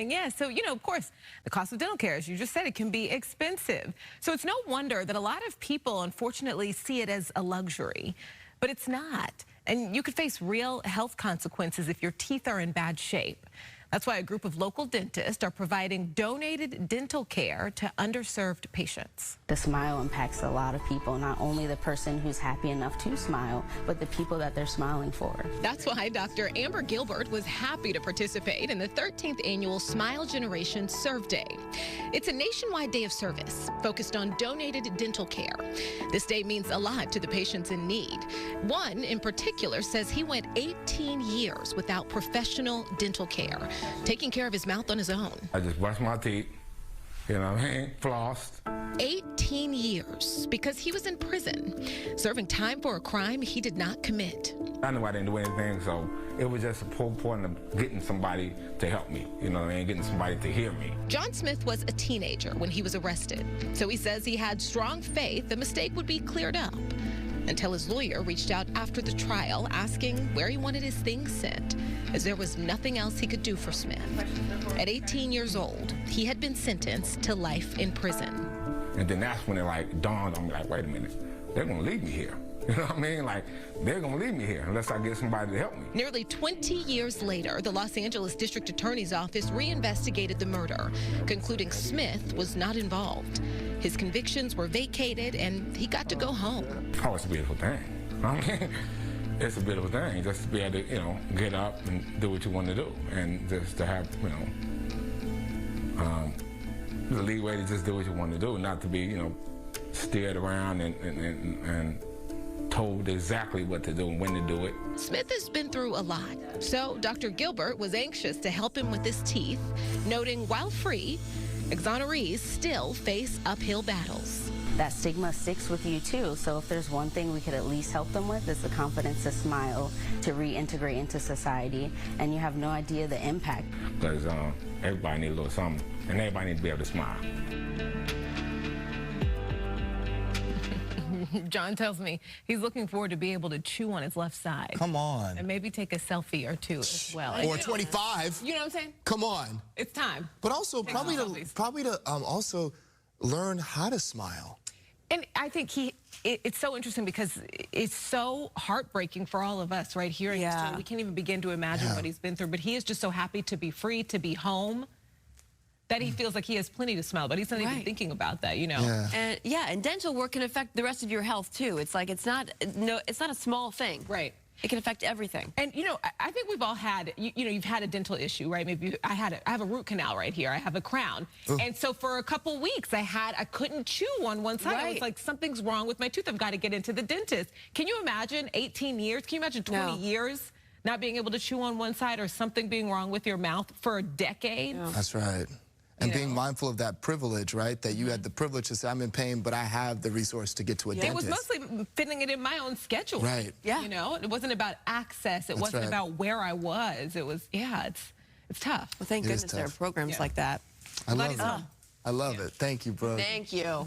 morning. Yeah, so, of course, the cost of dental care, as you just said, it can be expensive. So it's no wonder that a lot of people, unfortunately, see it as a luxury, but it's not. And you could face real health consequences if your teeth are in bad shape. That's why a group of local dentists are providing donated dental care to underserved patients. The smile impacts a lot of people, not only the person who's happy enough to smile, but the people that they're smiling for. That's why Dr. Amber Gilbert was happy to participate in the 13th annual Smile Generation Serve Day. It's a nationwide day of service focused on donated dental care. This day means a lot to the patients in need. One in particular says he went 18 years without professional dental care, taking care of his mouth on his own. I just brushed my teeth, flossed. 18 years because he was in prison, serving time for a crime he did not commit. I knew I didn't do anything, so it was just a point of getting somebody to help me, getting somebody to hear me. John Smith was a teenager when he was arrested, so he says he had strong faith the mistake would be cleared up, until his lawyer reached out after the trial asking where he wanted his things sent, as there was nothing else he could do for Smith. At 18 years old, he had been sentenced to life in prison. And then that's when it dawned on me, wait a minute, they're gonna leave me here. You know what I mean? They're gonna leave me here unless I get somebody to help me. Nearly 20 years later, the Los Angeles District Attorney's Office reinvestigated the murder, concluding Smith was not involved. His convictions were vacated and he got to go home. Oh, it's a beautiful thing. It's a beautiful thing just to be able to, get up and do what you want to do, and just to have, the leeway to just do what you want to do, not to be, steered around and told exactly what to do and when to do it. Smith has been through a lot, so Dr. Gilbert was anxious to help him with his teeth, noting while free, exonerees still face uphill battles. That stigma sticks with you too, so if there's one thing we could at least help them with, it's the confidence to smile, to reintegrate into society, and you have no idea the impact. Because everybody needs a little something, and everybody needs to be able to smile. John tells me he's looking forward to be able to chew on his left side. Come on. And maybe take a selfie or two as well. Or 25. You know what I'm saying? Come on. It's time. But also probably to also learn how to smile. And I think it's so interesting because it's so heartbreaking for all of us right here. We can't even begin to imagine what he's been through. But he is just so happy to be free, to be home, that he feels like he has plenty to smile, but he's not even thinking about that, And dental work can affect the rest of your health too. It's like it's not a small thing. Right. It can affect everything. And I think we've all had, you've had a dental issue, right? Maybe I have a root canal right here. I have a crown. Ooh. And so for a couple weeks I couldn't chew on one side. I was like, something's wrong with my tooth. I've got to get into the dentist. Can you imagine 18 years? Can you imagine 20 years not being able to chew on one side, or something being wrong with your mouth for a decade? No. That's right. And being mindful of that privilege, right? That you had the privilege to say, I'm in pain, but I have the resource to get to a dentist. It was mostly fitting it in my own schedule. Right. Yeah. It wasn't about access. It wasn't about where I was. It was, it's tough. Well, thank goodness there are programs like that. I love it. I love it. Thank you, bro. Thank you.